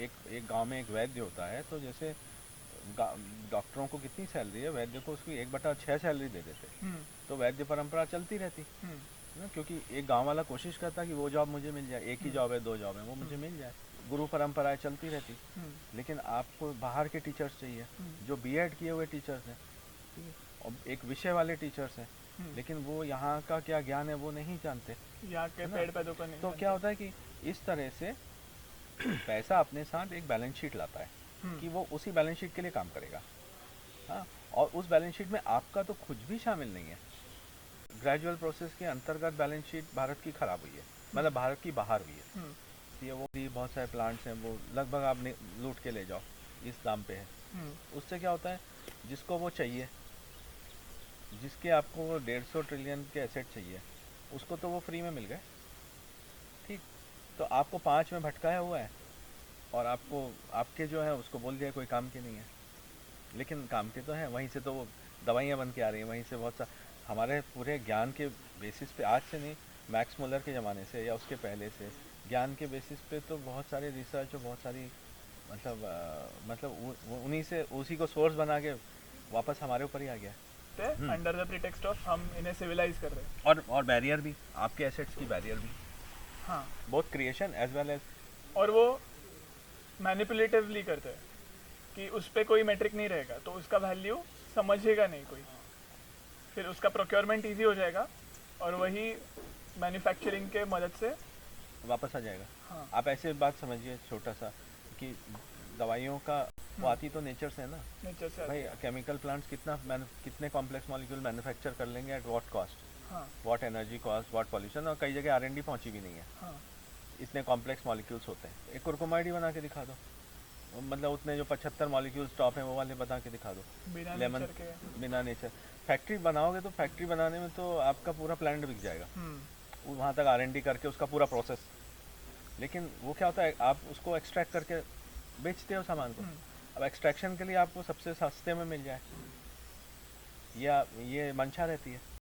एक गांव में एक वैद्य होता है, तो जैसे डॉक्टरों को कितनी सैलरी है, वैद्य को उसकी 1/6 सैलरी दे देते। तो वैद्य परंपरा चलती रहती है ना, क्योंकि एक गांव वाला कोशिश करता कि वो जॉब मुझे मिल जाए, एक ही जॉब है, 2 जॉब है, वो मुझे मिल जाए। गुरु परंपराएं चलती रहती। लेकिन आपको बाहर के टीचर्स चाहिए, जो बीएड किए हुए टीचर्स हैं, ठीक है, और एक विषय वाले टीचर्स हैं, लेकिन वो यहाँ का क्या ज्ञान है वो नहीं जानते, यहाँ के है ना। पेड़ पौधों को नहीं तो क्या जानते। होता है कि इस तरह से पैसा अपने साथ एक बैलेंस शीट लाता है, कि वो उसी बैलेंस शीट के लिए काम करेगा। हाँ, और उस बैलेंस शीट में आपका तो कुछ भी शामिल नहीं है। ग्रेजुअल प्रोसेस के अंतर्गत बैलेंस शीट भारत की खराब हुई है, मतलब भारत की बाहर हुई है। ये वो भी बहुत सारे प्लांट्स हैं, वो लगभग आप लूट के ले जाओ, इस दाम पे है। उससे क्या होता है, जिसको वो चाहिए, जिसके आपको वो 150 ट्रिलियन के एसेट चाहिए, उसको तो वो फ्री में मिल गए। ठीक, तो आपको 5 में भटकाया हुआ है, और आपको आपके जो है उसको बोल दिया कोई काम के नहीं है। लेकिन काम के तो हैं, वहीं से तो वो दवाइयाँ बन के आ रही हैं, वहीं से बहुत सा हमारे पूरे ज्ञान के बेसिस पे, आज से नहीं, मैक्स मुलर के ज़माने से या उसके पहले से ज्ञान के बेसिस पे तो बहुत सारे रिसर्च और बहुत सारी, मतलब उन्हीं से उसी को सोर्स बना के वापस हमारे ऊपर ही आ गया। हम्म। अंडर द प्रीटेक्स्ट ऑफ हम इन्हें सिविलाइज कर रहे हैं। और बैरियर भी, आपके एसेट्स की बैरियर भी, हाँ, both creation as well as. और वो मैनिपुलेटिवली करते हैं कि उस पर कोई मेट्रिक नहीं रहेगा तो उसका वैल्यू समझेगा नहीं कोई, फिर उसका प्रोक्योरमेंट इजी हो जाएगा और वही मैन्युफैक्चरिंग के मदद से। वापस आ जाएगा। हाँ। आप ऐसे बात समझिए छोटा सा, कि दवाइयों का वो आती तो नेचर से है ना। नेचर से आती भाई है। केमिकल प्लांट्स कितने कॉम्प्लेक्स मॉलिक्यूल मैन्युफैक्चर कर लेंगे, एट व्हाट कॉस्ट, हाँ। What energy cost, what pollution, और कई जगह आर एन डी पहुंची भी नहीं है। हाँ। इतने कॉम्प्लेक्स मॉलिक्यूल्स होते हैं। एक कुरकुमाइड ही बना के दिखा दो, मतलब उतने जो 75 मॉलिक्यूल्स टॉप हैं वो वाले बता के दिखा दो। बिना लेमन, नेचर के। बिना नेचर। फैक्ट्री बनाओगे तो फैक्ट्री बनाने में तो आपका पूरा प्लांट बिक जाएगा, वहाँ तक आर एन डी करके उसका पूरा प्रोसेस। लेकिन वो क्या होता है, आप उसको एक्सट्रैक्ट करके बेचते हो सामान को। अब एक्सट्रैक्शन के लिए आपको सबसे सस्ते में मिल जाए, या ये मंशा रहती है।